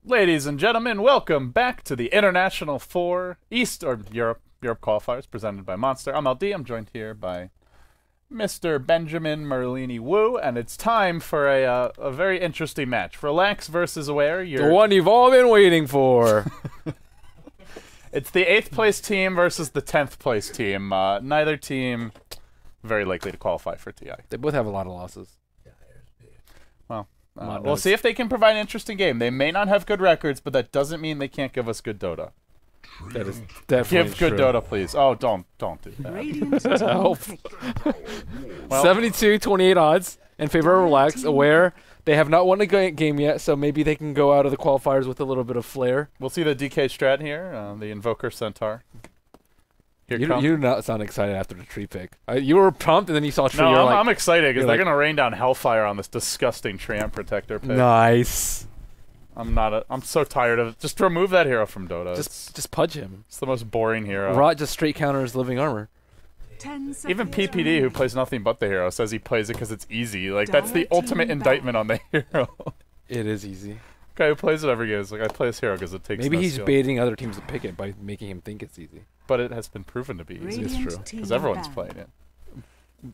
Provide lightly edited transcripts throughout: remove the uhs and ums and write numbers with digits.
Ladies and gentlemen, welcome back to the International 4 East or Europe Qualifiers presented by Monster. I'm LD. I'm joined here by Mr. Benjamin Merlini Wu, and it's time for a very interesting match. Relax versus Aware. The one you've all been waiting for. It's the 8th place team versus the 10th place team. Neither team very likely to qualify for TI. They both have a lot of losses. Well, we'll see if they can provide an interesting game. They may not have good records, but that doesn't mean they can't give us good Dota. That is definitely Give good true. Dota, please. Oh, don't do that. Well, 72-28 odds in favor of Relax. Aware they have not won a game yet, so maybe they can go out of the qualifiers with a little bit of flair. We'll see the DK strat here, the Invoker Centaur. You do not sound excited after the tree pick. You were pumped, and then you saw tree. No, I'm I'm excited because they're gonna rain down hellfire on this disgusting Treant Protector pick. Nice. I'm so tired of it. Just remove that hero from Dota. Just pudge him. It's the most boring hero. Rot just straight counters living armor. Even PPD, who plays nothing but the hero, says he plays it because it's easy. Like, that's the ultimate indictment on the hero. It is easy. Guy who plays it every game is like, I play this hero because it takes Maybe no he's skill. baiting other teams to pick it by making him think it's easy. But it has been proven to be easy. It's true. Because everyone's playing it.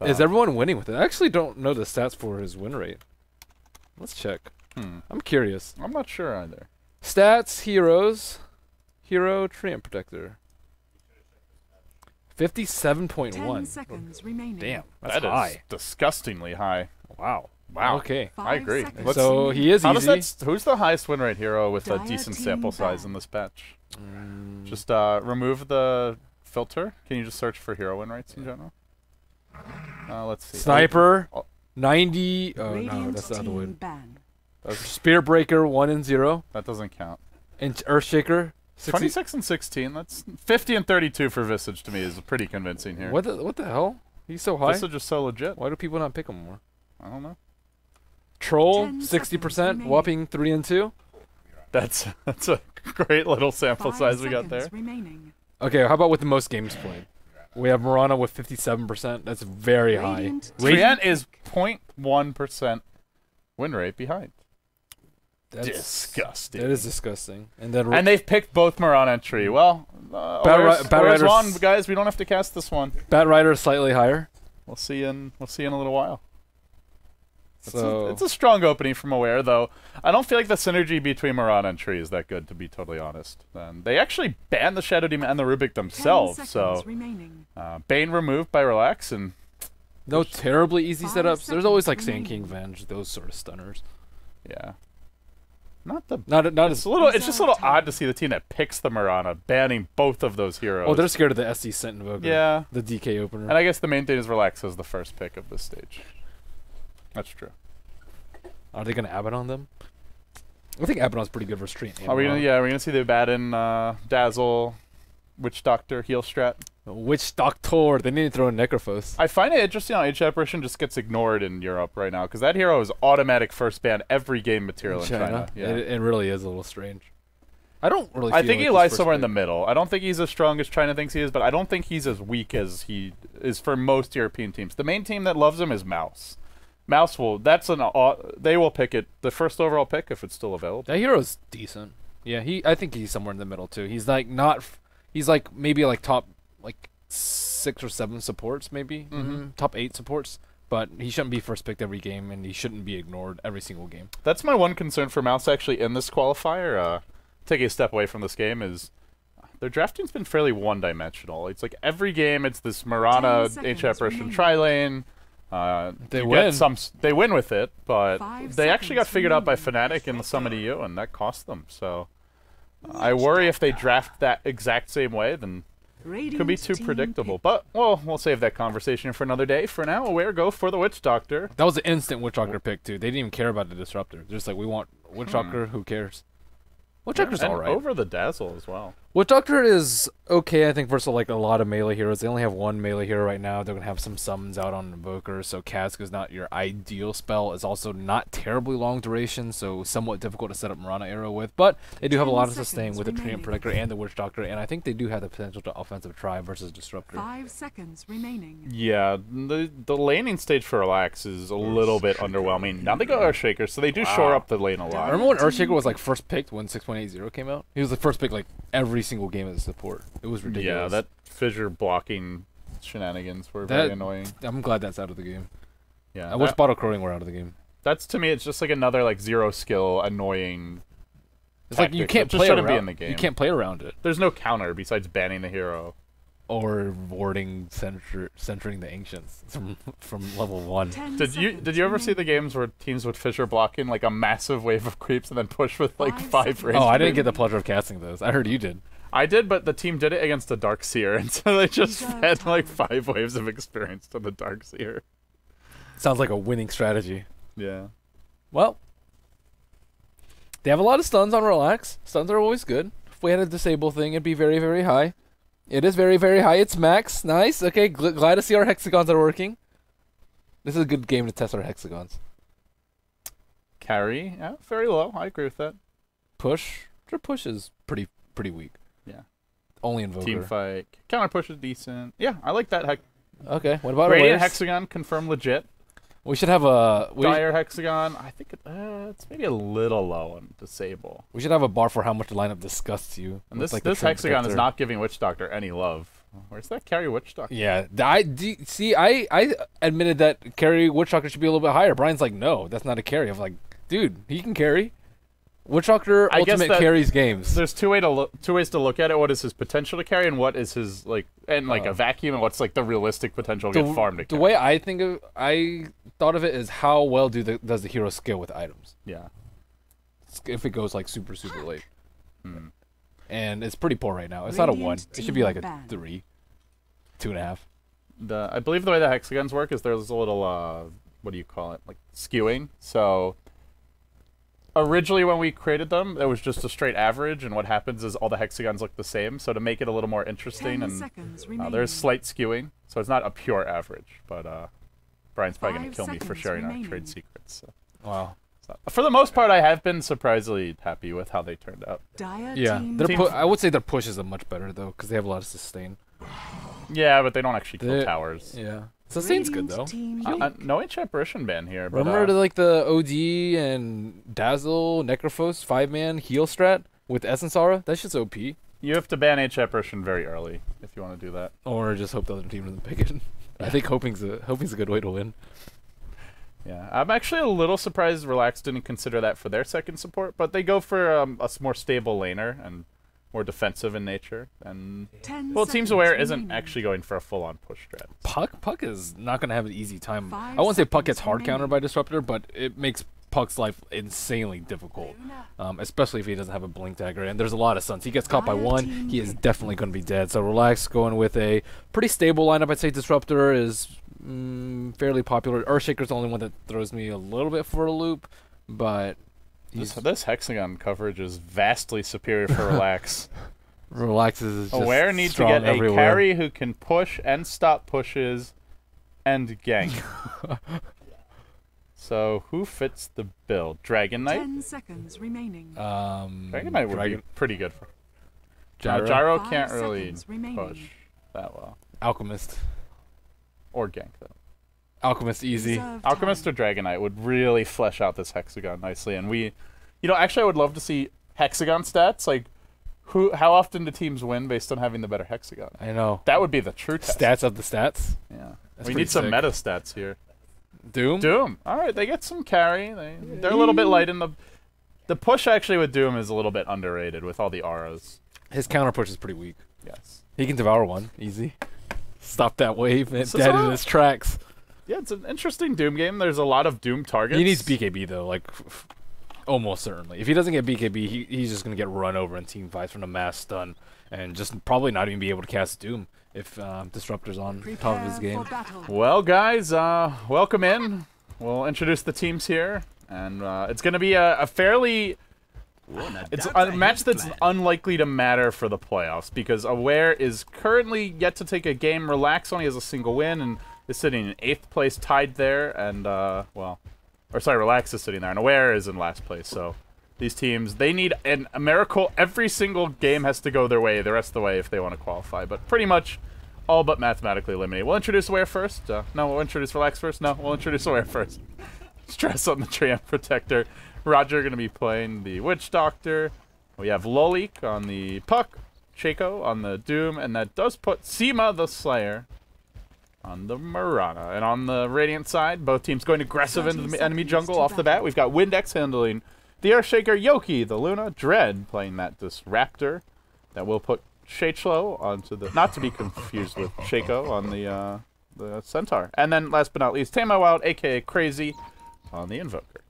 Is everyone winning with it? I actually don't know the stats for his win rate. Let's check. I'm curious. I'm not sure either. Stats, heroes. Hero, Treant Protector. 57.1. Damn, that's high. Is disgustingly high. Wow. Wow. Okay. I agree. So he is easy. Who's the highest win rate hero with a decent sample size in this patch? Just remove the filter. Can you just search for hero win rates in general? Let's see. Sniper, 90. Oh no, that's the other one. Spearbreaker, 1 and 0. That doesn't count. And Earthshaker, 26 and 16. That's 50 and 32 for Visage to me is pretty convincing here. What the hell? He's so high. Visage is so legit. Why do people not pick him more? I don't know. Troll, 60%, whopping 3 and 2. That's a great little sample size we got there. Okay, how about with the most games played? We have Murana with 57%. That's very high. Treant is 0.1% win rate behind. That's disgusting. That is disgusting. And then they've picked both Murana and Tree. Well, where's one, guys? We don't have to cast this one. Bat Rider is slightly higher. We'll see in a little while. So it's a strong opening from Aware, though. I don't feel like the synergy between Murana and Tree is that good, to be totally honest. They actually banned the Shadow Demon and the Rubik themselves, so Bane removed by Relax, and no terribly easy setups. There's always like Sand King Venge, those sort of stunners. Yeah. It's just a little odd to see the team that picks the Murana banning both of those heroes. Oh, they're scared of the SC Scent Invoker. Yeah. The DK opener. And I guess the main thing is Relax as the first pick of this stage. That's true. Are they gonna Abaddon them? I think Abaddon's pretty good versus Treant. Are we gonna see the Abaddon, Dazzle, Witch Doctor, heal strat? Witch Doctor. They need to throw in Necrophos. I find it interesting how Age Apparition just gets ignored in Europe right now, because that hero is automatic first ban every game material in China. Yeah. It really is a little strange. I don't really. I think he lies somewhere in the middle. I don't think he's as strong as China thinks he is, but I don't think he's as weak as he is for most European teams. The main team that loves him is Mouse. Mouse will. They will pick it. The first overall pick if it's still available. That hero's decent. Yeah, I think he's somewhere in the middle too. He's like not. He's like maybe like top 6 or 7 supports maybe. Top 8 supports. But he shouldn't be first picked every game, and he shouldn't be ignored every single game. That's my one concern for Mouse actually in this qualifier. Taking a step away from this game is their drafting's been fairly one-dimensional. It's like every game it's this Murana, Age Apparition tri-lane. They win with it, but they actually got figured out by Fnatic in the Summit EU, and that cost them. So I worry if they draft that exact same way, then it could be too predictable. But well, we'll save that conversation for another day. For now, Aware go for the Witch Doctor. That was an instant Witch Doctor pick too. They didn't even care about the Disruptor. They're just like, we want Witch Doctor. Who cares? Witch Doctor's all right. Over the Dazzle as well. Witch Doctor is okay, I think, versus like a lot of melee heroes. They only have one melee hero right now. They're gonna have some summons out on Invoker, so Cask is not your ideal spell. It's also not terribly long duration, so somewhat difficult to set up Mirana Arrow with. But they do have a lot of sustain with the Treant Protector and the Witch Doctor, and I think they do have the potential to offensive try versus Disruptor. 5 seconds remaining. Yeah, the laning stage for Relax is a little bit underwhelming. Now they go Earthshaker, so they do shore up the lane a lot. Remember when Earthshaker was like first picked when 6.80 came out? He was the first pick like every single game as a support. It was ridiculous. Yeah, that fissure blocking shenanigans were very annoying. I'm glad that's out of the game. Yeah, I wish Bottle Crowing were out of the game. That's, to me, it's just like another like zero skill annoying. It's like you can't play around. Be in the game. You can't play around it. There's no counter besides banning the hero. Or warding centering the ancients from level 1. Did you ever see the games where teams would fissure block in like a massive wave of creeps and then push with like 5 raids? Oh, I didn't get the pleasure of casting those. I heard you did. I did, but the team did it against the Darkseer, and so they just fed like 5 waves of experience to the Darkseer. Sounds like a winning strategy. Yeah. Well, they have a lot of stuns on Relax. Stuns are always good. If we had a disable thing, it'd be very, very high. It is very, very high. It's max. Nice. Okay, glad to see our hexagons are working. This is a good game to test our hexagons. Carry, yeah, very low. I agree with that. Push. Their push is pretty weak. Yeah. Only Invoker. Team fight. Counter push is decent. Yeah, I like that. Okay, what about Radiant Hexagon, confirm legit. We should have a... Dire Hexagon, I think it's maybe a little low on disable. We should have a bar for how much the lineup disgusts you. And this Hexagon is not giving Witch Doctor any love. Where's that carry Witch Doctor? Yeah, I admitted that carry Witch Doctor should be a little bit higher. Brian's like, no, that's not a carry. I'm like, dude, he can carry. Witch Doctor ultimate carries games. There's two ways to look at it. What is his potential to carry, and what is his a vacuum, and what's like the realistic potential to get farmed to carry. The way I thought of it is how well does the hero scale with items. Yeah. If it goes like super late. And it's pretty poor right now. It's not a 1. It should be like a 3, 2.5. I believe the way the hexagons work is there's a little what do you call it, like skewing. So originally when we created them, it was just a straight average, and what happens is all the hexagons look the same. So to make it a little more interesting, there's slight skewing, so it's not a pure average. But Brian's probably going to kill me for sharing our trade secrets. So. Wow. So, for the most part, I have been surprisingly happy with how they turned out. Yeah, I would say their push is much better, though, because they have a lot of sustain. Yeah, but they don't actually kill towers. Yeah. Sustain's good, though. No apparition ban here. But, remember like the OD and Dazzle, Necrophos, 5-man heal strat with Essence Aura? That shit's OP. You have to ban apparition very early if you want to do that. Or just hope the other team doesn't pick it. I think hoping's a good way to win. Yeah, I'm actually a little surprised Relax didn't consider that for their second support, but they go for a more stable laner and more defensive in nature. And well, Teams Aware isn't actually going for a full-on push strat. Puck is not going to have an easy time. I won't say Puck gets hard countered by Disruptor, but it makes Puck's life insanely difficult, especially if he doesn't have a Blink Dagger. And there's a lot of stuns. He gets caught by 1, he is definitely going to be dead. So Relax going with a pretty stable lineup. I'd say Disruptor is fairly popular. Earthshaker's the only one that throws me a little bit for a loop, but this hexagon coverage is vastly superior for Relax. Relax is just Aware needs to get a carry who can push and stop pushes and gank. So who fits the bill? Dragon Knight? 10 seconds remaining. Dragon Knight would be pretty good for Gyro can't really push that well. Alchemist. Or gank, though. Alchemist easy. Alchemist or Dragon Knight would really flesh out this hexagon nicely. And actually I would love to see hexagon stats. Like, how often do teams win based on having the better hexagon? I know. That would be the true test. Stats of the stats? Yeah. We need some meta stats here. Doom? All right, they get some carry. They're a little bit light in the push. Actually, with Doom is a little bit underrated with all the auras. His counter push is pretty weak. Yes. He can devour 1 easy. Stop that wave and dead in his tracks. Yeah, it's an interesting Doom game. There's a lot of Doom targets. He needs BKB though, like almost certainly. If he doesn't get BKB, he's just gonna get run over in team fights from a mass stun, and just probably not even be able to cast Doom if Disruptor's on top of his game. Well, guys, welcome in. We'll introduce the teams here, and it's gonna be a fairly It's a match that's unlikely to matter for the playoffs because Aware is currently yet to take a game. Relax only has a single win and is sitting in 8th place, tied there. And, Relax is sitting there, and Aware is in last place. So these teams, they need a miracle. Every single game has to go their way the rest of the way if they want to qualify. But pretty much all but mathematically eliminated. We'll introduce Aware first. No, we'll introduce Relax first. No, we'll introduce Aware first. Stress on the Treant Protector. Roger going to be playing the Witch Doctor. We have Lolik on the Puck, Shaco on the Doom, and that does put Seema the Slayer on the Marana. And on the Radiant side, both teams going aggressive into the enemy jungle off the bat. We've got Windex handling the Earthshaker, Yoki, the Luna, Dread playing that Disruptor. That will put Shachlo onto the, not to be confused with Shaco on the Centaur. And then last but not least, Tama Wild, aka Crazy, on the Invoker.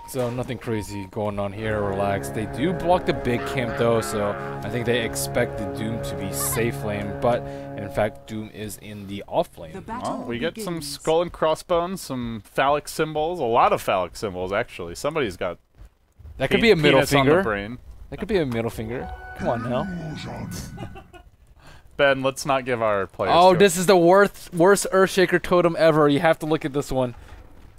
So nothing crazy going on here. Relax. They do block the big camp though, so I think they expect the Doom to be safe lane, but in fact Doom is in the off lane. Oh, we get some skull and crossbones, some phallic symbols, a lot of phallic symbols actually. Somebody's got that could be a middle finger. On the brain. That could be a middle finger. Come on now. Ben, let's not give our players. Oh, this is the worst Earthshaker totem ever. You have to look at this one.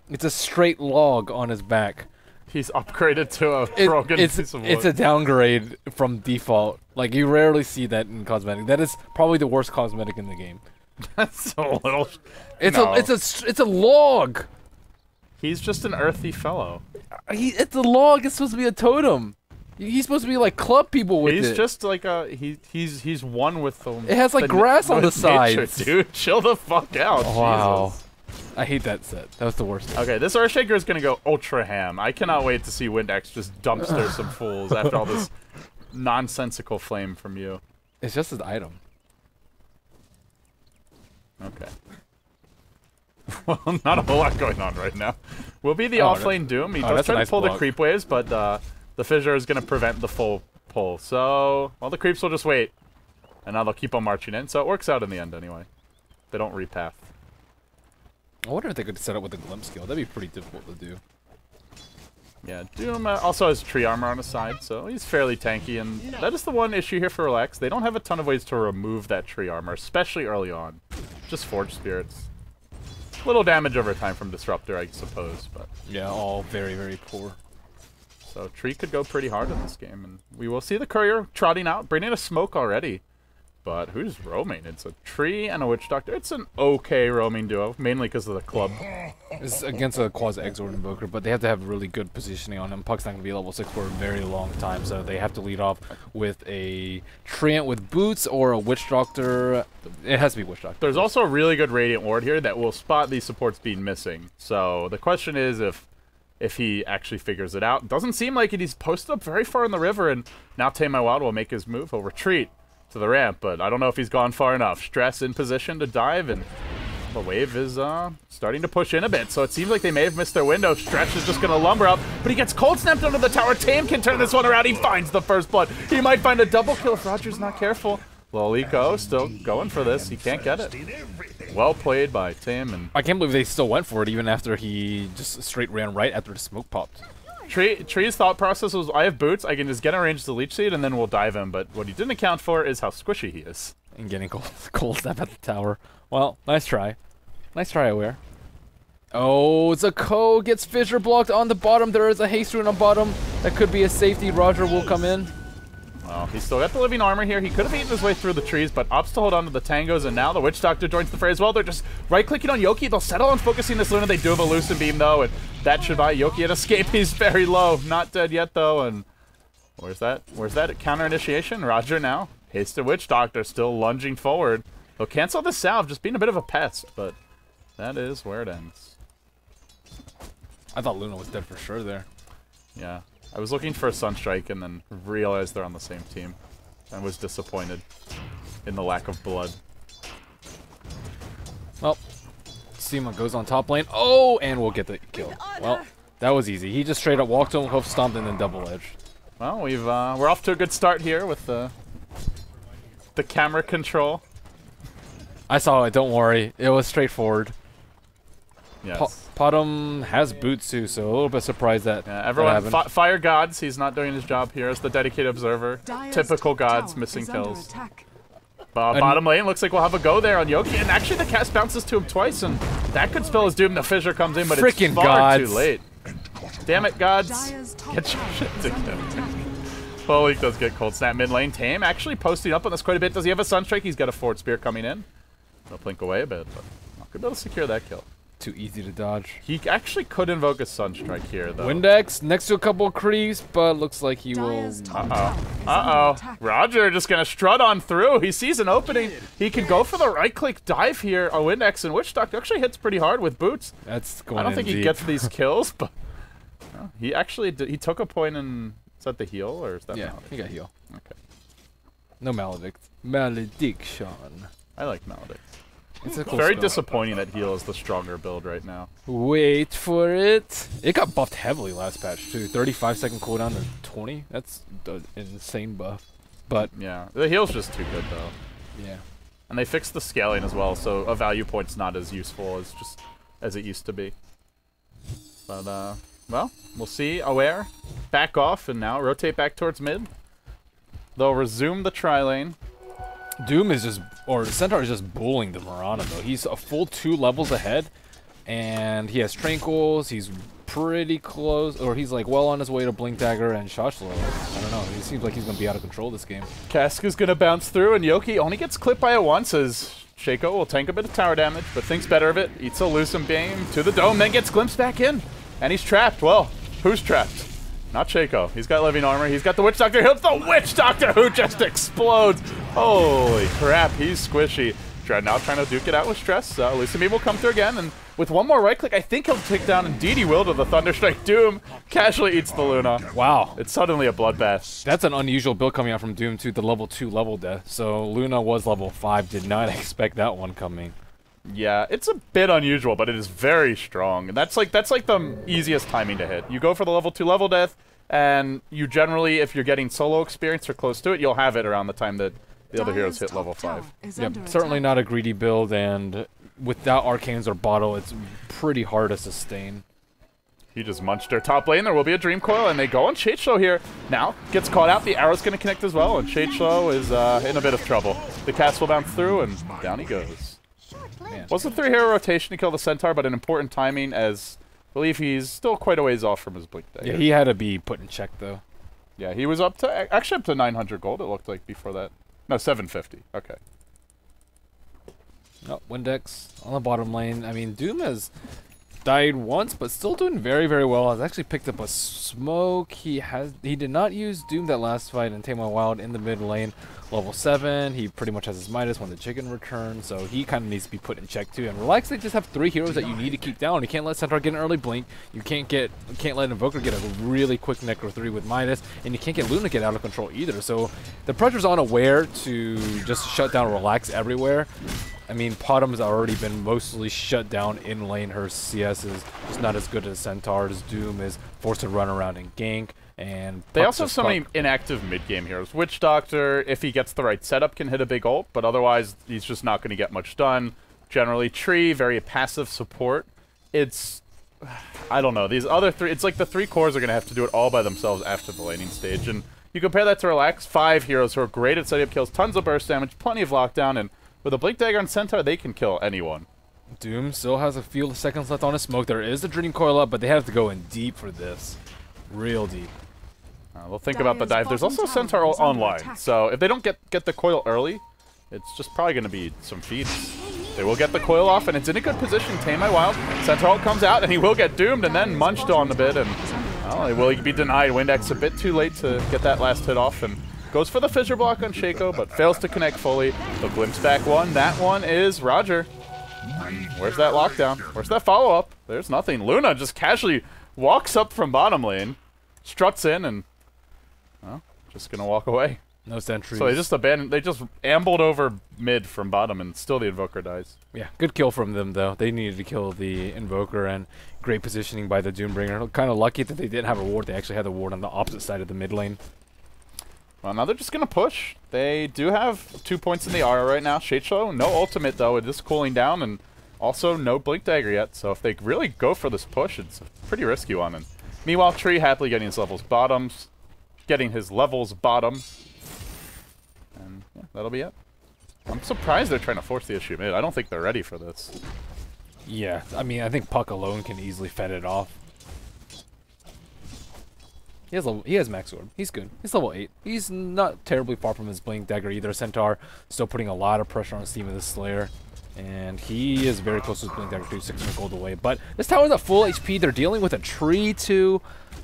It's a straight log on his back. He's upgraded to a broken piece of wood. It's a downgrade from default. Like, you rarely see that in cosmetic. That is probably the worst cosmetic in the game. That's a little... It's a log! He's just an earthy fellow. It's a log. It's supposed to be a totem. He's supposed to be, like, club people with it. He's just like a... He's one with the... It has, like, grass on the sides. Dude, chill the fuck out. Oh, wow. Jesus. I hate that set. That was the worst. Okay, this Earthshaker is going to go ultra ham. I cannot wait to see Windex just dumpster some fools after all this nonsensical flame from you. It's just an item. Okay. Well, not a whole lot going on right now. Will be the off-lane Doom. He does try to pull the creep waves, but the Fissure is going to prevent the full pull. So, well, the creeps will just wait. And now they'll keep on marching in. So it works out in the end anyway. They don't repath. I wonder if they could set up with a glimpse skill. That'd be pretty difficult to do. Yeah, Doom also has tree armor on his side, so he's fairly tanky, and that is the one issue here for Relax. They don't have a ton of ways to remove that tree armor, especially early on. Just Forge Spirits. Little damage over time from Disruptor, I suppose, but... Yeah, all very, very poor. So Tree could go pretty hard in this game, and we will see the Courier trotting out, bringing a smoke already. But who's roaming? It's a Tree and a Witch Doctor. It's an okay roaming duo, mainly because of the club. It's against a Quasi-Exort Invoker, but they have to have really good positioning on him. Puck's not going to be level 6 for a very long time, so they have to lead off with a Treant with boots or a Witch Doctor. It has to be Witch Doctor. There's also a really good Radiant Ward here that will spot these supports being missing. So the question is if he actually figures it out. Doesn't seem like it. He's posted up very far in the river, and now Tame My Wild will make his move. He'll retreat to the ramp, but I don't know if he's gone far enough. Stress in position to dive, and the wave is starting to push in a bit, so it seems like they may have missed their window. Stretch is just going to lumber up, but he gets cold snapped under the tower. Tame can turn this one around. He finds the first blood. He might find a double kill if Roger's not careful. Lolico still going for this. He can't get it. Well played by Tame. And I can't believe they still went for it even after he just straight ran right after the smoke popped. Tree's thought process was, I have boots, I can just get in range to Leech Seed, and then we'll dive him. But what he didn't account for is how squishy he is. And getting cold snap at the tower. Well, nice try. Nice try, Aware. Oh, Zako gets Fissure blocked on the bottom. There is a haste rune on bottom. That could be a safety. Roger will come in. Well, he's still got the living armor here. He could have eaten his way through the trees, but opts to hold on to the tangos, and now the Witch Doctor joins the fray as well. They're just right-clicking on Yoki. They'll settle on focusing this Luna. They do have a Lucid Beam, though, and that should buy Yoki an escape. He's very low. Not dead yet, though, and where's that? Where's that counter initiation? Roger now. Hasted Witch Doctor still lunging forward. They'll cancel the salve, just being a bit of a pest, but that is where it ends. I thought Luna was dead for sure there. Yeah. I was looking for a Sunstrike and then realized they're on the same team. I was disappointed in the lack of blood. Well, Seema goes on top lane. Oh, and we'll get the kill. Well, that was easy. He just straight up walked him, hoof stomped, and then double edge. Well, we're off to a good start here with the camera control. I saw it. Don't worry. It was straightforward. Yes. Potom has boots too, so a little bit surprised that everyone, that happened. Fire Gods, he's not doing his job here as the dedicated observer. Dire's Typical Gods, tower missing is under kills. attack. Bottom lane looks like we'll have a go there on Yoki, and actually the cast bounces to him twice, and that could spell his doom. The fissure comes in, but Frickin' it's far Gods. too late. Damn it, Gods. Dire's top Get your tower shit is under together. attack. Holy does get cold snap mid lane. Tame actually posting up on this quite a bit. Does he have a Sunstrike? He's got a forward spear coming in. He'll blink away a bit, but not gonna be able to secure that kill. Too easy to dodge. He actually could invoke a Sunstrike here, though. Windex next to a couple of creeps, but looks like he will. Dire's top tower is under Uh-oh. attack. Roger just gonna strut on through. He sees an opening. He can go for the right-click dive here. A Windex, and Witch Doctor actually hits pretty hard with boots. That's going I don't in think he deep. gets these kills, but he actually he took a point in. Is that the heal, or is that Yeah, Maledict? he got heal. Okay. No malediction. I like Maledict. It's a cool Very spell. disappointing that heal is the stronger build right now. Wait for it. It got buffed heavily last patch too. 35-second cooldown to 20. That's an insane buff. But Yeah, the heal's just too good, though. yeah. And they fixed the scaling as well, so a value point's not as useful as it used to be. But, well, we'll see. Aware, back off, and now rotate back towards mid. They'll resume the tri-lane. Doom is just, or Centaur is just bullying the Mirana though. He's a full 2 levels ahead, and he has Tranquils. He's pretty close, or he's like well on his way to Blink Dagger and Shot Slow. I don't know. It seems like he's gonna be out of control this game. Cask is gonna bounce through, and Yoki only gets clipped by it once as Shaco will tank a bit of tower damage, but thinks better of it. Eats a Lucent Beam to the dome, then gets glimpsed back in. And he's trapped. Well, who's trapped? Not Shaco. He's got living armor. He's got the Witch Doctor. He'll the Witch Doctor who just explodes. Holy crap, he's squishy. Dreadnought trying to duke it out with stress. Lucent Beam will come through again, and with one more right click, I think he'll take down, indeed he will, to the Thunderstrike. Doom casually eats the Luna. Wow. It's suddenly a bloodbath. That's an unusual build coming out from Doom to the level 2 level death. So Luna was level 5. Did not expect that one coming. Yeah, it's a bit unusual, but it is very strong. And that's like the easiest timing to hit. You go for the level 2 level death, and you generally, if you're getting solo experience or close to it, you'll have it around the time that the other heroes hit level 5. Yep, certainly not a greedy build, and without Arcanes or Bottle, it's pretty hard to sustain. He just munched their top lane. There will be a Dream Coil, and they go on Shade Show here. Now, gets caught out. The arrow's going to connect as well, and Shade Show is in a bit of trouble. The cast will bounce through, and down he goes. Man. Was a 3-hero rotation to kill the Centaur, but an important timing, as I believe he's still quite a ways off from his Blink Dagger. Yeah, he had to be put in check, though. Yeah, he was up to, actually up to 900 gold, it looked like, before that. No, 750. Okay. Oh, Windex on the bottom lane. I mean, Doom has died once, but still doing very, very well. Has actually picked up a smoke. He did not use Doom that last fight in Tame Wild in the mid lane. Level 7. He pretty much has his Midas when the chicken returns, so he kind of needs to be put in check too. And Relax, they just have 3 heroes that you need to keep down. You can't let Centaur get an early blink. You can't let Invoker get a really quick Necro 3 with Midas, and you can't get Luna get out of control either. So the pressure's on Aware to just shut down Relax everywhere. I mean, Potom's already been mostly shut down in lane. Her CS is just not as good as Centaur's. Doom is forced to run around and gank. And they also have so many inactive mid-game heroes. Witch Doctor, if he gets the right setup, can hit a big ult, but otherwise he's just not going to get much done. Generally, Tree, very passive support. It's, I don't know, these other 3, it's like the 3 cores are going to have to do it all by themselves after the laning stage. And you compare that to Relax, 5 heroes who are great at setting up kills, tons of burst damage, plenty of lockdown, and with a Blink Dagger on Centaur, they can kill anyone. Doom still has a few seconds left on his smoke. There is the Dream Coil up, but they have to go in deep for this. Real deep. We'll think about the dive. There's also Centaur online, so if they don't get the coil early, it's just probably going to be some feeds. They will get the coil off, and it's in a good position. Tame My Wild. Centaur comes out, and he will get doomed and then munched on a bit, and well, he will be denied. Windex a bit too late to get that last hit off, and goes for the fissure block on Shaco, but fails to connect fully. The glimpse back one. That one is Roger. Where's that lockdown? Where's that follow-up? There's nothing. Luna just casually walks up from bottom lane, struts in, and well, just gonna walk away. No sentries. So they just ambled over mid from bottom, and still the Invoker dies. Yeah, good kill from them though. They needed to kill the Invoker, and great positioning by the Doombringer. Kind of lucky that they didn't have a ward. They actually had the ward on the opposite side of the mid lane. Well, now they're just gonna push. They do have 2 points in the aura right now. Shade Show, no ultimate though. It is cooling down, and Also, no Blink Dagger yet, so if they really go for this push, it's a pretty risky one. And meanwhile, Tree happily getting his levels bottom. And yeah, that'll be it. I'm surprised they're trying to force the issue mid. I don't think they're ready for this. Yeah, I mean, I think Puck alone can easily fend it off. He has max orb. He's good. He's level 8. He's not terribly far from his Blink Dagger either. Centaur still putting a lot of pressure on Steam of the Slayer. And he is very close to his Blink Dagger too, 600 gold away. But this tower's at full HP. They're dealing with a tree too.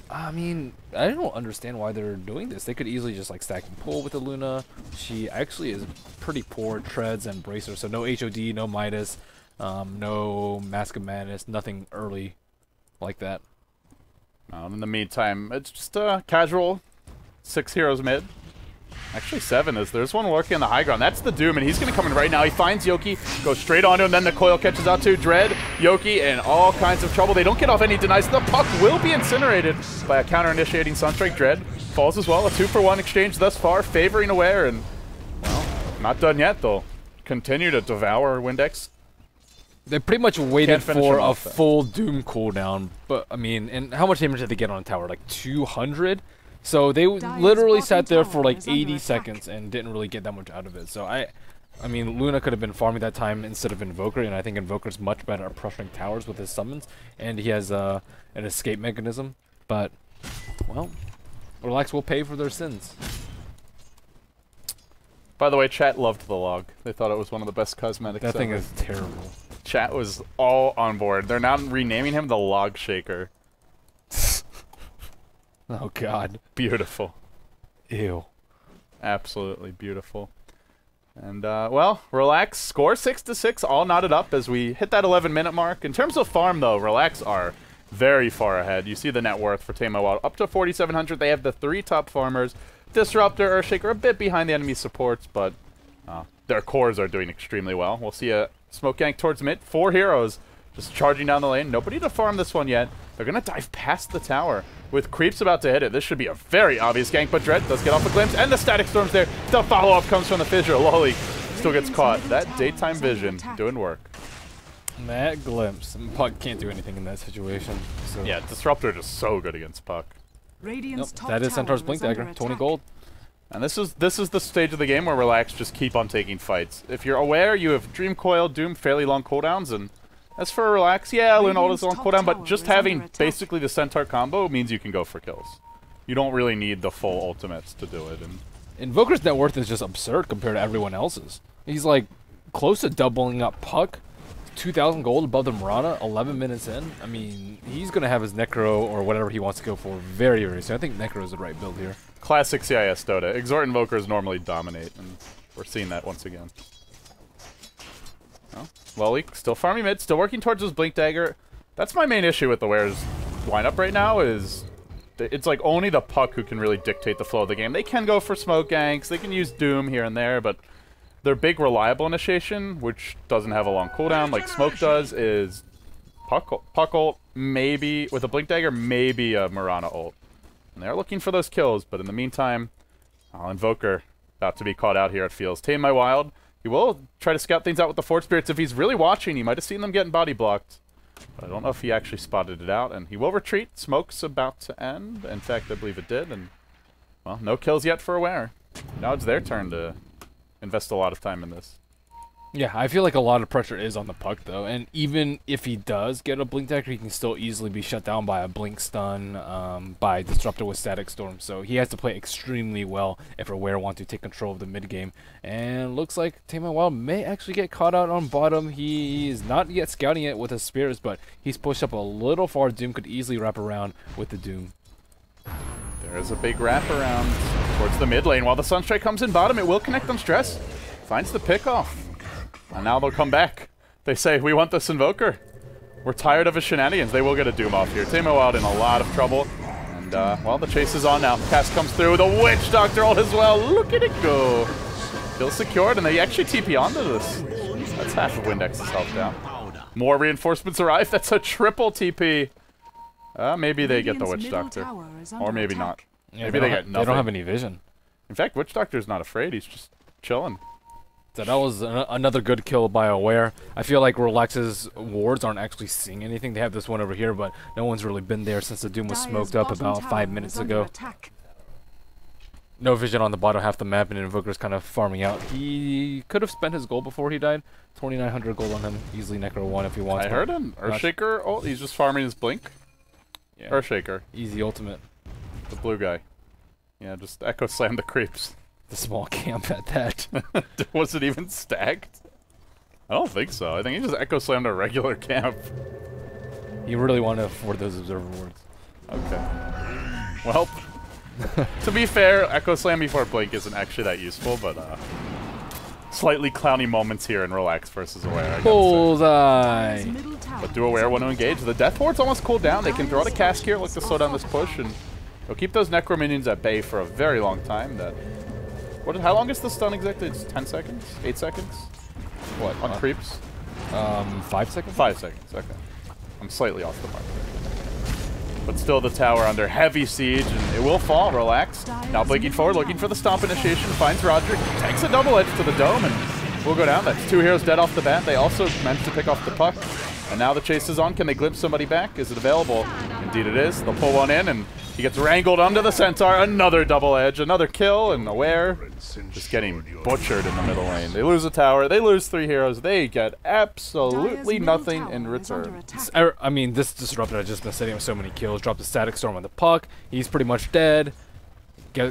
I mean, I don't understand why they're doing this. They could easily just like stack and pull with the Luna. She actually is pretty poor treads and bracer. So no HOD, no Midas, no Mask of Madness, nothing early like that. In the meantime, it's just a casual 6 heroes mid. Actually 7, as there's one lurking on the high ground. That's the Doom, and he's going to come in right now. He finds Yoki, goes straight onto him, then the coil catches out to Dread, Yoki, in all kinds of trouble. They don't get off any denies. The Puck will be incinerated by a counter-initiating Sunstrike. Dread falls as well. A 2-for-1 exchange thus far, favoring Aware, and, well, not done yet. They'll continue to devour Windex. They pretty much waited for a full Doom cooldown, but I mean, and how much damage did they get on a tower? Like 200? So they literally sat there for like 80 seconds and didn't really get that much out of it. So I mean, Luna could have been farming that time instead of Invoker, and I think Invoker's much better at pressuring towers with his summons, and he has an escape mechanism. But, well, Relax will pay for their sins. By the way, chat loved the log. They thought it was one of the best cosmetics That thing ever. is terrible. Chat was all on board. They're now renaming him the Log Shaker. Oh god. Beautiful. Ew. Absolutely beautiful. And, well, Relax, score 6-6, all knotted up as we hit that 11-minute mark. In terms of farm, though, Relax are very far ahead. You see the net worth for Tame Wild up to 4,700. They have the 3 top farmers. Disruptor, Earthshaker, a bit behind the enemy supports, but their cores are doing extremely well. We'll see a smoke gank towards mid. 4 heroes just charging down the lane. Nobody to farm this one yet. They're going to dive past the tower with creeps about to hit it. This should be a very obvious gank, but Dread does get off a glimpse, and the Static Storm's there. The follow-up comes from the Fissure. Lolly still gets caught. That daytime vision doing work. That glimpse. And Puck can't do anything in that situation. So. Yeah, Disruptor just so good against Puck. Nope, that is Centaur's Blink Dagger. 20 gold. And this is the stage of the game where Relax just keep on taking fights. If you're aware, you have Dream Coil, Doom, fairly long cooldowns, and as for Relax, yeah, Lunald is on cooldown, but just having basically the Centaur combo means you can go for kills. You don't really need the full ultimates to do it. And Invoker's net worth is just absurd compared to everyone else's. He's like close to doubling up Puck. 2,000 gold above the Mirana, 11 minutes in. I mean, he's going to have his Necro or whatever he wants to go for very, very soon. I think Necro is the right build here. Classic CIS Dota. Exhort Invokers normally dominate, and we're seeing that once again. Oh, Lolly still farming mid, still working towards his Blink Dagger. That's my main issue with the Ware's lineup right now is it's like only the Puck who can really dictate the flow of the game. They can go for smoke ganks, they can use Doom here and there, but their big reliable initiation, which doesn't have a long cooldown like Smoke does, is Puck ult, maybe, with a Blink Dagger, maybe a Mirana ult. And they're looking for those kills, but in the meantime, Invoker about to be caught out here, it feels. Tame My Wild, he will try to scout things out with the Fort Spirits. If he's really watching, he might have seen them getting body blocked. But I don't know if he actually spotted it out, and he will retreat. Smoke's about to end. In fact, I believe it did, and, well, no kills yet for Aware. Now it's their turn to invest a lot of time in this. Yeah, I feel like a lot of pressure is on the Puck, though, and even if he does get a Blink Dagger, he can still easily be shut down by a Blink Stun, by Disruptor with Static Storm, so he has to play extremely well if Aware want to take control of the mid-game, and looks like Tame Wild may actually get caught out on bottom. He is not yet scouting it with his Spears, but he's pushed up a little far. Doom could easily wrap around with the Doom. There is a big wraparound towards the mid lane. While the Sunstrike comes in bottom, it will connect on Stress. Finds the pick-off. And now they'll come back. They say, we want this Invoker. We're tired of his shenanigans. They will get a Doom off here. Tame Wild in a lot of trouble. And, well, the chase is on now. Cast comes through. The Witch Doctor ult as well. Look at it go. Kill secured, and they actually TP onto this. That's half of Windex's health down. More reinforcements arrive. That's a triple TP. Maybe they get the Witch Doctor. Or maybe not. Yeah, Maybe they get nothing. They don't have any vision. In fact, Witch Doctor's not afraid. He's just chilling. So that was another good kill by Aware. I feel like Relax's wards aren't actually seeing anything. They have this one over here, but no one's really been there since the Doom was smoked up about 5 minutes ago. No vision on the bottom half the map, and Invoker's kind of farming out. He could have spent his gold before he died. 2,900 gold on him. Easily Necro 1 if he wants. I heard him. Earthshaker. Oh, he's just farming his blink. Yeah. Earthshaker. Easy ultimate. The blue guy. Yeah, just Echo Slam the creeps. The small camp at that. Was it even stacked? I don't think so. I think he just Echo Slammed a regular camp. You really want to afford those observer wards. Okay. Well, to be fair, Echo Slam before Blink isn't actually that useful, but slightly clowny moments here in Relax versus Aware. Bullseye! But do Aware want to engage? The Death Ward's almost cooled down. They can throw out a cask here, look to slow down this push, and they'll keep those Necro minions at bay for a very long time. How long is the stun exactly? It's 10 seconds? 8 seconds? What, on creeps? 5 seconds? 5 seconds, okay. I'm slightly off the mark there. But still the tower under heavy siege, and it will fall. Relax. Now blinking forward, looking for the stomp initiation, finds Roger, takes a double edge to the dome, and will go down. That's 2 heroes dead off the bat. They also managed to pick off the puck. And now the chase is on. Can they glimpse somebody back? Is it available? Indeed it is. They'll pull one in, and he gets wrangled onto the Centaur. Another double edge, another kill, and Aware just getting butchered in the middle lane. They lose a tower. They lose 3 heroes. They get absolutely nothing in return. I mean, this Disruptor has just been sitting with so many kills. Dropped the Static Storm on the puck. He's pretty much dead.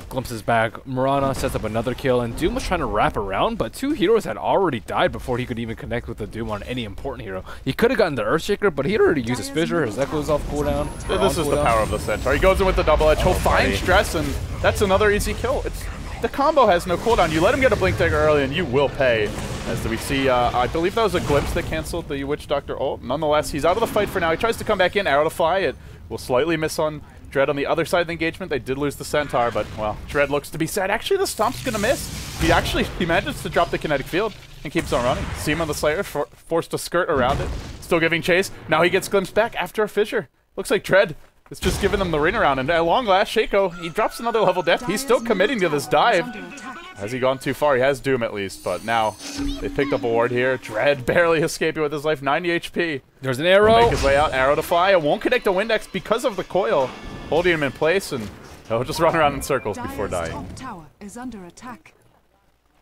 Glimpses back. Murana sets up another kill, and Doom was trying to wrap around, but 2 heroes had already died before he could even connect with the Doom on any important hero. He could have gotten the Earthshaker, but he'd already used his Fissure. His Echo's off cooldown. This is the power of the Centaur. He goes in with the double edge. He'll find Stress, and that's another easy kill. The combo has no cooldown. You let him get a Blink Dagger early, and you will pay. As we see, I believe that was a glimpse that canceled the Witch Doctor ult. Nonetheless, he's out of the fight for now. He tries to come back in, arrow to fly. It will slightly miss on Dread on the other side of the engagement. They did lose the Centaur, but, well, Dread looks to be sad. Actually, the Stomp's going to miss. He manages to drop the kinetic field and keeps on running. Seema the Slayer forced to skirt around it. Still giving chase. Now he gets glimpsed back after a fissure. Looks like Dread is just giving them the ring around. And at long last, Shaco, he drops another level death. He's still committing to this dive. Has he gone too far? He has Doom at least, but now they picked up a ward here. Dread barely escaping with his life. 90 HP. There's an arrow. He'll make his way out. Arrow to fly. It won't connect to Windex because of the coil. Holding him in place, and he'll just run around in circles before dying. Tower is under attack.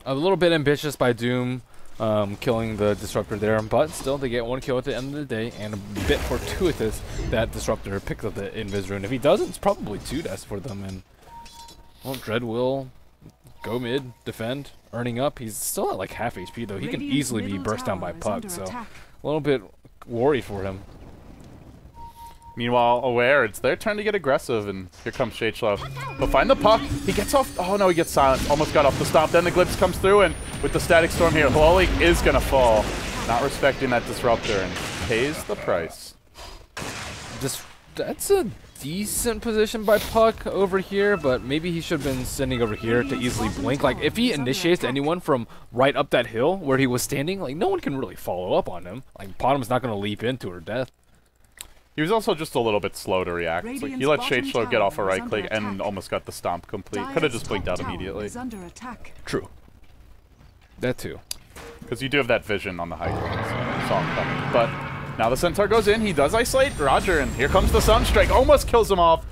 A little bit ambitious by Doom, killing the Disruptor there, but still they get 1 kill at the end of the day, and a bit fortuitous that Disruptor picks up the Invis rune. If he doesn't, it's probably 2 deaths for them, and well, Dread will go mid, defend, earning up. He's still at like half HP though. He can easily be burst down by puck, so a little bit worried for him. Meanwhile, Aware, it's their turn to get aggressive, and here comes Shadeslow. He'll find the puck. He gets off. Oh no, he gets silenced. Almost got off the stomp. Then the Glimpse comes through, and with the Static Storm here, Huali is going to fall. Not respecting that Disruptor, and pays the price. That's a decent position by Puck over here, but maybe he should have been sending over here to easily blink. Like, if he initiates anyone from right up that hill where he was standing, like, no one can really follow up on him. Like, Bottom's not going to leap into her death. He was also just a little bit slow to react. Like, he let Shadeslow get off a right click and almost got the stomp complete. Could have just blinked out immediately. True. That too. Because you do have that vision on the high ground, so saw him coming. But now the Centaur goes in. He does isolate Roger, and here comes the Sunstrike. Almost kills him off.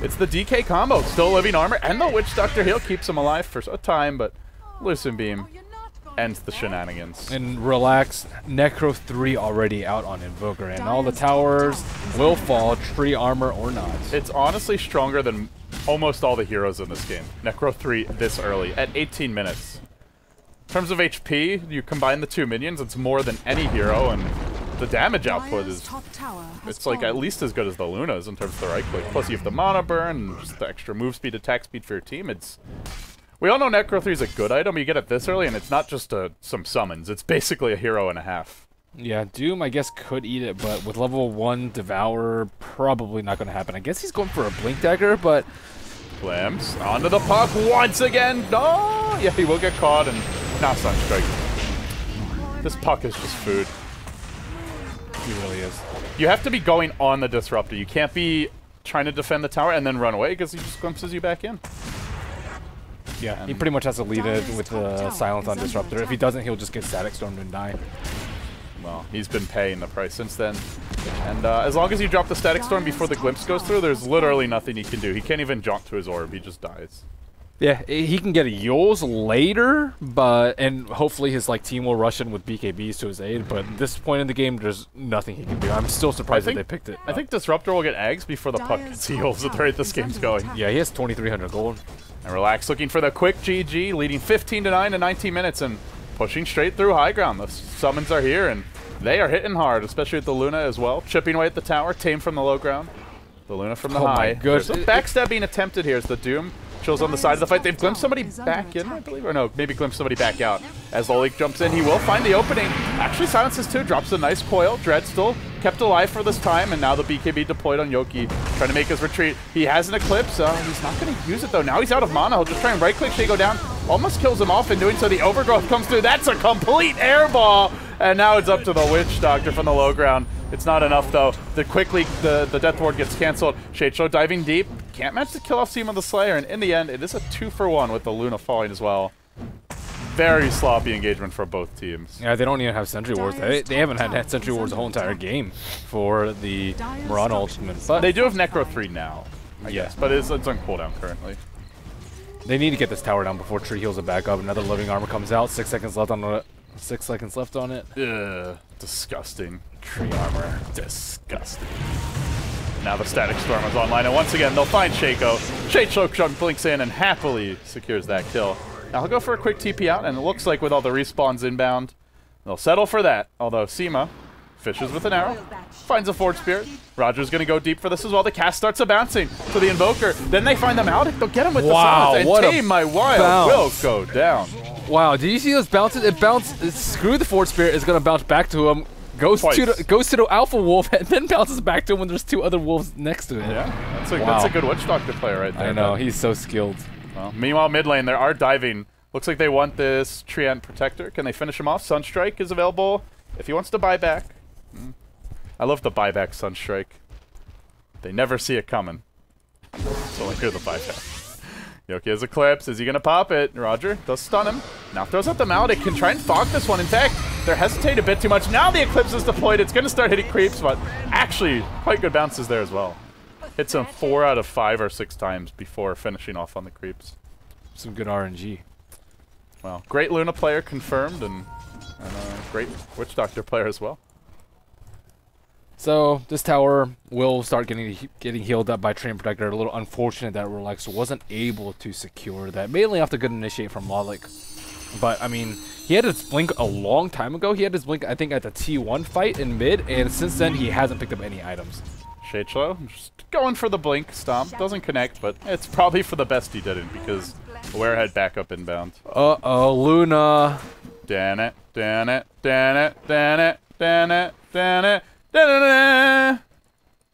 It's the DK combo. Still living armor, and the Witch Doctor heal keeps him alive for a time, but Lucid Beam ends the shenanigans. And relax, Necro 3 already out on Invoker, and all the towers will fall, tree armor or not. It's honestly stronger than almost all the heroes in this game. Necro 3 this early, at 18 minutes. In terms of HP, you combine the 2 minions, it's more than any hero, and the damage output is, it's like at least as good as the Luna's in terms of the right click. Plus you have the mana burn, and just the extra move speed, attack speed for your team. We all know Necro 3 is a good item. You get it this early, and it's not just some summons. It's basically a hero and a half. Yeah, Doom, I guess, could eat it, but with level 1 Devourer, probably not going to happen. I guess he's going for a Blink Dagger, but... Glimpse onto the puck once again. No! Yeah, he will get caught, and now Sunstrike. This puck is just food. He really is. You have to be going on the Disruptor. You can't be trying to defend the tower and then run away, because he just glimpses you back in. Yeah, he pretty much has to lead it with the silence on Disruptor. If he doesn't, he'll just get Static Stormed and die. Well, he's been paying the price since then. And as long as you drop the Static Storm before the Glimpse goes through, there's literally nothing he can do. He can't even jaunt to his orb, he just dies. Yeah, he can get a Yules later, and hopefully his team will rush in with BKBs to his aid, but at this point in the game, there's nothing he can do. I'm still surprised that they picked it. I think Disruptor will get eggs before the puck gets heals at the rate this game's going. Yeah, he has 2,300 gold. And Relax looking for the quick GG, leading 15-9 in 19 minutes and pushing straight through high ground. The summons are here, and they are hitting hard, especially with the Luna as well. Chipping away at the tower, Tame from the low ground. The Luna from the high. There's a backstab being attempted here as the Doom chills on the side of the fight. They've glimpsed somebody back in, I believe. Or no, maybe glimpsed somebody back out. As Lolik jumps in, he will find the opening. Actually silences too, drops a nice coil. Dread still kept alive for this time, and now the BKB deployed on Yoki, trying to make his retreat. He has an Eclipse. He's not going to use it though. Now he's out of mana. He'll just try and right-click Shago down. Almost kills him off. In doing so, the Overgrowth comes through. That's a complete airball. And now it's up to the Witch Doctor from the low ground. It's not enough though. The Death Ward gets canceled. Shadeshow diving deep. Can't match the kill off Seema the Slayer, and in the end, it is a 2-for-1 with the Luna falling as well. Very sloppy engagement for both teams. Yeah, they don't even have Sentry Wards. They haven't had Sentry Wards the whole entire game for the Mirana Ultimate. But they do have Necro 3 now, I guess, but it's on cooldown currently. They need to get this tower down before Tree heals it back up. Another Living Armor comes out. 6 seconds left on it. 6 seconds left on it. Ugh, disgusting. Tree armor, disgusting. Now the Static Storm is online, and once again, they'll find Shaco. Shaco blinks in and happily secures that kill. Now he'll go for a quick TP out, and it looks like with all the respawns inbound, they'll settle for that. Although Seema fishes with an arrow, finds a Forge Spirit. Roger's going to go deep for this as well. The cast starts bouncing to the Invoker. Then they find them out. They'll get him with the silence, and Tame My Wild will go down. Wow, did you see those bounces? It bounced. Screw the Forge Spirit is going to bounce back to him. Goes to the Alpha Wolf and then bounces back to him when there's 2 other wolves next to it. Yeah, that's a good Witch Doctor player right there. I know, he's so skilled. Well, meanwhile, mid lane, they are diving. Looks like they want this Treant Protector. Can they finish him off? Sunstrike is available if he wants to buy back. I love the buyback Sunstrike. They never see it coming. So like, here's the buyback. Yoki has Eclipse. Is he going to pop it? Roger does stun him. Now throws out the Maledict. Can try and fog this one. In fact, they're hesitating a bit too much. Now the Eclipse is deployed. It's going to start hitting creeps, but actually quite good bounces there as well. Hits him 4 out of 5 or 6 times before finishing off on the creeps. Some good RNG. Well, great Luna player confirmed, and great Witch Doctor player as well. So this tower will start getting healed up by Treant Protector. A little unfortunate that Relax wasn't able to secure that, mainly off the good initiate from Lolik. But I mean, he had his blink a long time ago. He had his blink, I think, at the T1 fight in mid, and since then he hasn't picked up any items. Shadeslow just going for the blink stomp. Doesn't connect, but it's probably for the best he didn't, because Aware had backup inbound. Uh-oh, Luna. Dan it, dan it, dan it, dan it, dan it, dan it. Da-da-da.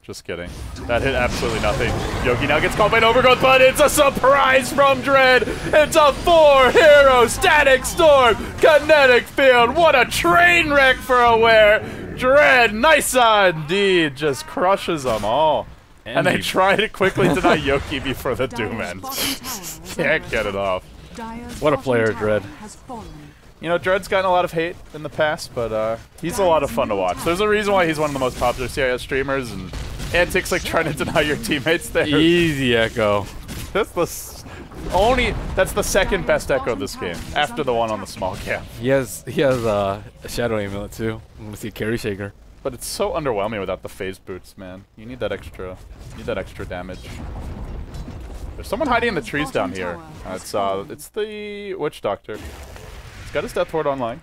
Just kidding. That hit absolutely nothing. Yoki now gets called by an Overgrowth, but it's a surprise from Dread. It's a 4-hero Static Storm Kinetic Field. What a train wreck for Aware. Dread, nice indeed, just crushes them all. And they try to quickly deny Yoki before the Doom ends. Can't get it off. What a player, Dread. You know, Dread's gotten a lot of hate in the past, but he's a lot of fun to watch. There's a reason why he's one of the most popular CIS streamers, and antics like trying to deny your teammates there. Easy, Echo. That's the second best Echo of this game, after the one on the small cap. He has a Shadow Amulet too. I'm gonna see Carry Shaker. But it's so underwhelming without the phase boots, man. You need that extra damage. There's someone hiding in the trees down here. It's the Witch Doctor. Got his Death Ward online.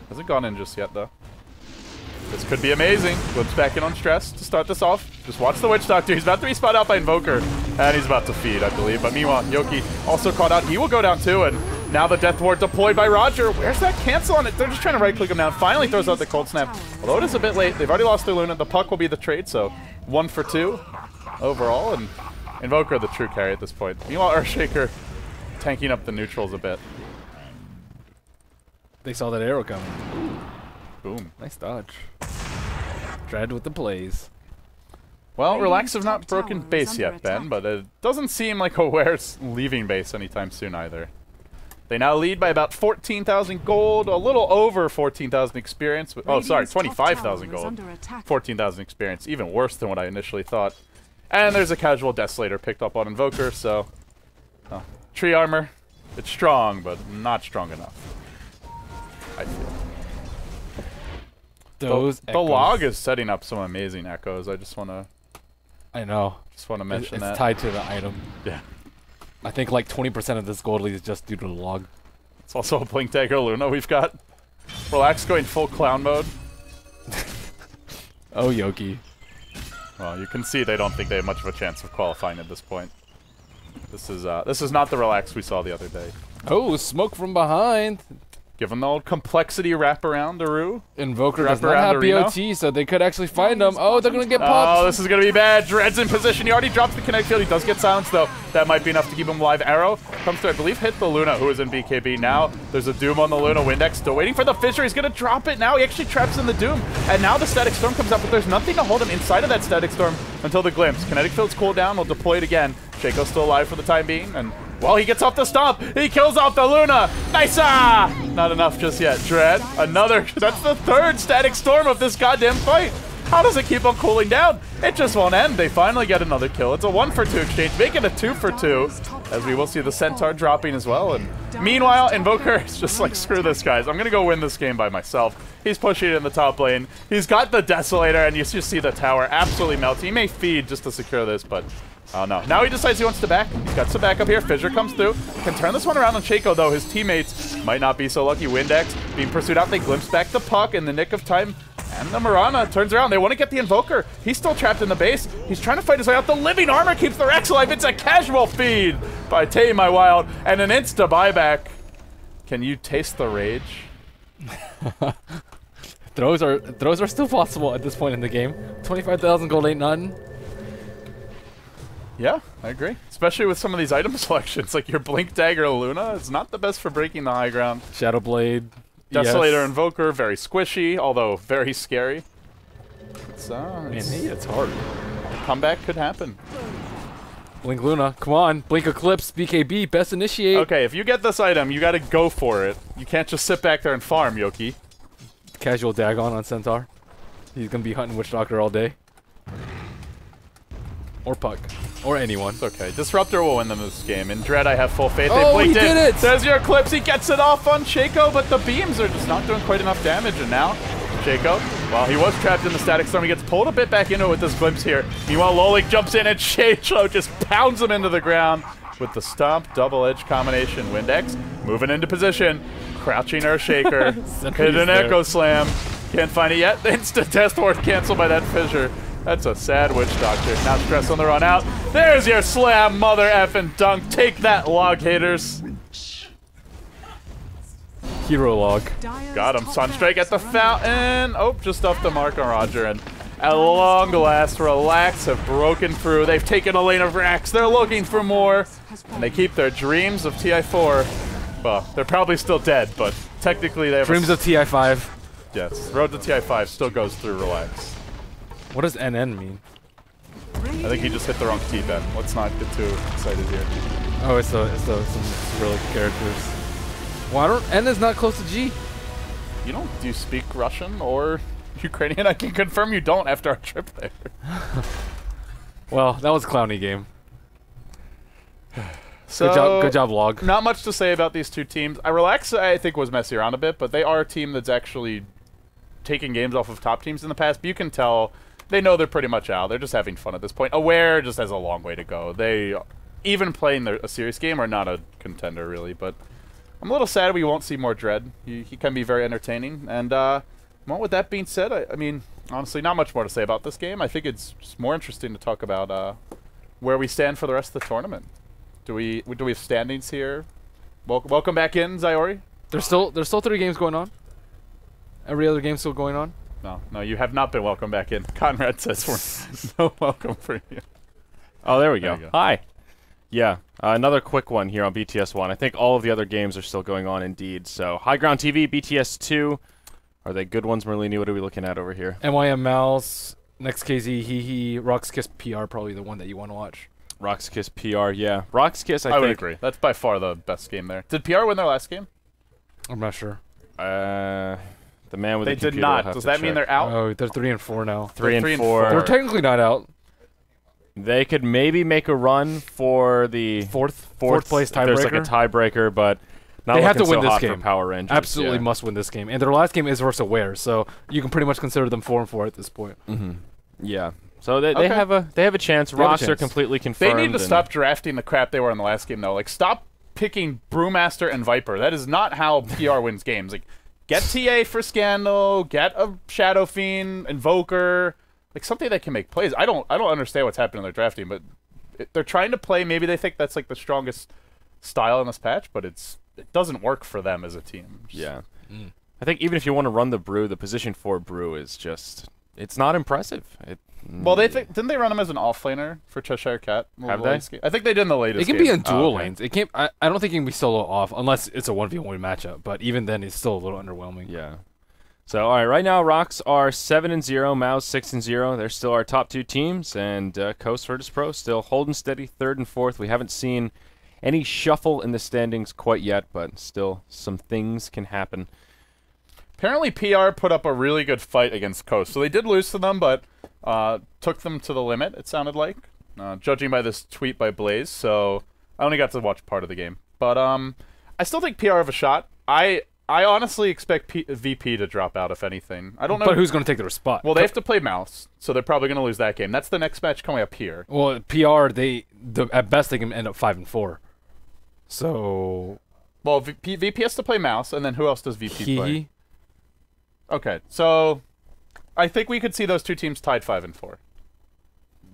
Hasn't gone in just yet, though. This could be amazing. Whips back in on stress to start this off. Just watch the Witch Doctor. He's about to be spotted out by Invoker. And he's about to feed, I believe. But meanwhile, Yoki also caught out. He will go down too. And now the Death Ward deployed by Roger. Where's that cancel on it? They're just trying to right-click him down. Finally throws out the Cold Snap. Although it is a bit late. They've already lost their Luna. The puck will be the trade, so 1 for 2 overall. And Invoker the true carry at this point. Meanwhile, Earthshaker tanking up the neutrals a bit. They saw that arrow coming. Boom. Nice dodge. Dread with the plays. Well, Radiant's Relax have top not broken tower is base under yet, Ben, attack. but it doesn't seem like Aware's leaving base anytime soon either. They now lead by about 14,000 gold, a little over 14,000 experience. Oh, sorry, Radiant's top 25,000 tower is gold. under attack. 14,000 experience, even worse than what I initially thought. And there's a casual Desolator picked up on Invoker, so... tree armor, it's strong, but not strong enough, I feel. Those The log is setting up some amazing echoes. I just want to I know. mention It's that. tied to the item. Yeah. I think like 20% of this gold lead is just due to the log. It's also a Blink Dagger Luna we've got. Relax going full clown mode. Oh, Yoki. Well, you can see they don't think they have much of a chance of qualifying at this point. This is not the Relax we saw the other day. Oh, smoke from behind. Given the old complexity wraparound, Aru. Invoker Wrap does not around have Areno. BOT, so they could actually find him. Oh, they're going to get Oh, popped. this is going to be bad. Dread's in position. He already dropped the connect field. He does get silenced, though. That might be enough to keep him alive. Arrow comes to, I believe, hit the Luna, who is in BKB. Now there's a Doom on the Luna. Windex still waiting for the Fissure. He's going to drop it now. He actually traps in the Doom. And now the Static Storm comes up, but there's nothing to hold him inside of that Static Storm until the Glimpse. Kinetic Field's cool down. We'll deploy it again. Shaco's still alive for the time being, and well, he gets off the stomp. He kills off the Luna. Nice! Not enough just yet. Dread, another. That's the third Static Storm of this goddamn fight. How does it keep on cooling down? It just won't end. They finally get another kill. It's a 1-for-2 exchange, making it 2-for-2, as we will see the Centaur dropping as well. And meanwhile, Invoker is just like, screw this, guys. I'm going to go win this game by myself. He's pushing it in the top lane. He's got the Desolator, and you just see the tower absolutely melt. He may feed just to secure this, but... oh no. Now he decides he wants to back. He's got some backup here. Fissure comes through. Can turn this one around on Shaco, though. His teammates might not be so lucky. Windex being pursued out. They glimpse back the puck in the nick of time. And the Mirana turns around. They want to get the Invoker. He's still trapped in the base. He's trying to fight his way out. The living armor keeps the Rex alive. It's a casual feed by Tame My Wild. And an insta buyback. Can you taste the rage? Throws are still possible at this point in the game. 25,000 gold ain't nothing. Yeah, I agree. Especially with some of these item selections, like your Blink Dagger Luna is not the best for breaking the high ground. Shadow Blade. Desolator Yes. Invoker, very squishy, although very scary. Man, hey, it's hard. Comeback could happen. Blink Luna, come on. Blink Eclipse, BKB, best initiate. Okay, if you get this item, you gotta go for it. You can't just sit back there and farm, Yoki. Casual Dagon on Centaur. He's gonna be hunting Witch Doctor all day. Or Puck. Or anyone. It's okay. Disruptor will win them this game. In Dread, I have full faith. They Oh, blinked he did it! There's your Eclipse. He gets it off on Shaco, but the beams are just not doing quite enough damage. And now, Shaco, while he was trapped in the Static Storm, he gets pulled a bit back into it with this Glimpse here. Meanwhile, Lolik jumps in and Shaco just pounds him into the ground with the Stomp double-edge combination. Windex moving into position. Crouching Earthshaker. Hit an there. Echo Slam. Can't find it yet. Instant Death Ward canceled by that Fissure. That's a sad Witch Doctor. Now Stress on the run out. There's your slam, mother effing dunk. Take that, log haters. Hero log. Got him. Sunstrike at the fountain. Oh, just off the mark on Roger. And at long last, Relax have broken through. They've taken a lane of Rax. They're looking for more. And they keep their dreams of TI4. Well, they're probably still dead, but technically they have Dreams of TI5. Yes, Road to TI5 still goes through Relax. What does NN mean? I think he just hit the wrong key, Ben. Let's not get too excited here. Oh, it's some Cyrillic characters. Why don't N is not close to G? Do you speak Russian or Ukrainian? I can confirm you don't after our trip there. Well, that was a clowny game. So, good job, log. Not much to say about these two teams. Relax, I think, was messy around a bit, but they are a team that's actually taken games off of top teams in the past. But you can tell they know they're pretty much out. They're just having fun at this point. Aware just has a long way to go. They, even playing a serious game, are not a contender, really. But I'm a little sad we won't see more Dread. He can be very entertaining. And, well, with that being said, I mean, honestly, not much more to say about this game. I think it's just more interesting to talk about where we stand for the rest of the tournament. Do we have standings here? Welcome back in, Zayori. There's still 3 games going on. Every other game's still going on. No, you have not been welcome back in. Conrad says we're no welcome for you. Oh, there we There go. you go. Hi. Yeah, another quick one here on BTS 1. I think all of the other games are still going on indeed. So, High Ground TV, BTS 2. Are they good ones, Merlini? What are we looking at over here? NYM Mouse, Next KZ, he Rock's Kiss PR, probably the one that you want to watch. Rock's Kiss PR, yeah. Rock's Kiss, I would think. agree. That's by far the best game there. Did PR win their last game? I'm not sure. The man with They the did computer will not. have Does to that mean check. they're out? Oh, they're 3 and 4 now. 3 and 3 and 4. They're technically not out. They could maybe make a run for the Fourth if place tiebreaker. There's like a tiebreaker, but not They have to looking win so this hot game. for Power Rangers. Absolutely yeah. must win this game. And their last game is versus Aware, so you can pretty much consider them 4 and 4 at this point. Yeah. So they Okay. have a chance. They have a Rocks are chance. completely confirmed. They need to and- stop drafting the crap they were in the last game, though. Like, stop picking Brewmaster and Viper. That is not how PR wins games. Like, get TA for Scandal, get a Shadow Fiend, Invoker, like something that can make plays. I don't understand what's happening in their drafting, but they're trying to play. Maybe they think that's like the strongest style in this patch, but it doesn't work for them as a team. Yeah. I think even if you want to run the Brew, the position 4 Brew is just it's not impressive. Well, didn't they run him as an off-laner for Cheshire Cat? Have they? I think they did in the latest It can game. be in dual okay. lanes. It can't. I don't think it can be solo off unless it's a 1v1 matchup. But even then, it's still a little underwhelming. Yeah. So all right now Rocks are 7-0, Mao's 6-0. They're still our top 2 teams, and Coast Virtus Pro still holding steady 3rd and 4th. We haven't seen any shuffle in the standings quite yet, but still some things can happen. Apparently, PR put up a really good fight against Coast. So they did lose to them, but took them to the limit, it sounded like, judging by this tweet by Blaze. So I only got to watch part of the game. But I still think PR have a shot. I honestly expect VP to drop out, if anything. I don't know. But who's going to take their spot? Well, they have to play Mouse, so they're probably going to lose that game. That's the next match coming up here. Well, PR, at best they can end up 5 and 4. So Well, VP has to play Mouse, and then who else does VP play? he. Okay, so I think we could see those two teams tied 5 and 4.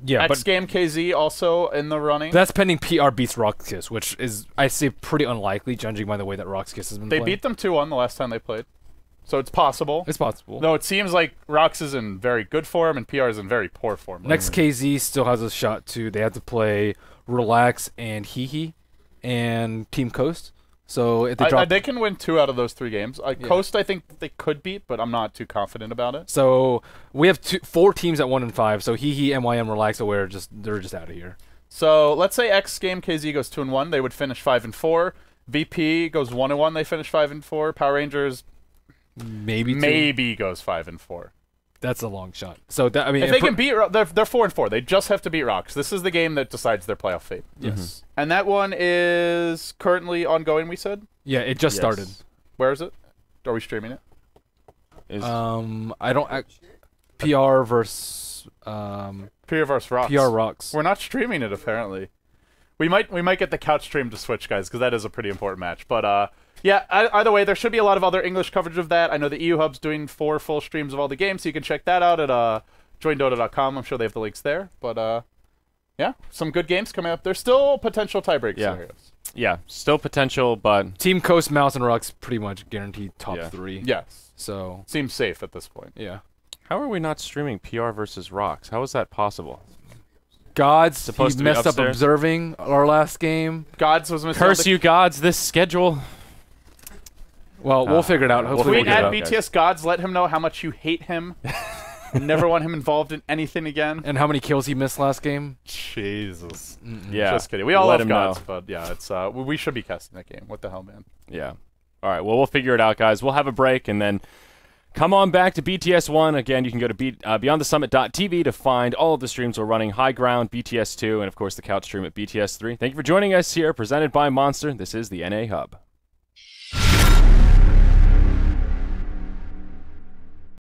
Yeah, X but Game KZ also in the running. that's pending PR beats Rock's Kiss, which is I say pretty unlikely, judging by the way that Rock's Kiss has been They playing. beat them 2-1 the last time they played, so it's possible. It's possible. No, it seems like Rox is in very good form and PR is in very poor form. Next KZ still has a shot too. They have to play Relax and Hee and Team Coast. So if they drop, they can win 2 out of those 3 games. Coast, I think they could beat, but I'm not too confident about it. so we have 4 teams at 1 and 5. So Hee, MYM, Relax, Aware, they're just out of here. So let's say X Game KZ goes 2-1, they would finish 5 and 4. VP goes 1-1, they finish 5 and 4. Power Rangers Maybe goes 5 and 4. that's a long shot. So that, I mean, If they can beat, they're 4 and 4. They just have to beat Rocks. This is the game that decides their playoff fate. yes, And that one is currently ongoing. We said. yeah, it just started. Where is it? Are we streaming it? I don't. PR versus PR versus Rocks. PR Rocks. We're not streaming it apparently. We might get the couch stream to switch, guys, because that is a pretty important match. But yeah, either way, there should be a lot of other English coverage of that. I know the EU Hub's doing 4 full streams of all the games, so you can check that out at joindota.com. I'm sure they have the links there. But yeah, some good games coming up. There's still potential tiebreak scenarios. Yeah, still potential, but Team Coast, Mouse, and Rocks pretty much guaranteed top 3. Yes. So Seems safe at this point. yeah. how are we not streaming PR versus Rocks? How is that possible? Gods Supposed he to be messed up upstairs? observing our last game. Gods was missing. Curse you gods, this schedule. Well, we'll figure it out. we'll Hopefully, Tweet figure it at out, BTS Gods. Let him know how much you hate him. Never want him involved in anything again. and how many kills he missed last game. Jesus. Yeah, Just kidding. We all let love him Gods, know. but yeah, it's we should be casting that game. What the hell, man? Yeah. All right. Well, we'll figure it out, guys. We'll have a break and then come on back to BTS 1. Again, you can go to beyondthesummit.tv to find all of the streams we're running: High Ground, BTS 2, and of course the couch stream at BTS 3. Thank you for joining us here, presented by Monster. This is the NA Hub.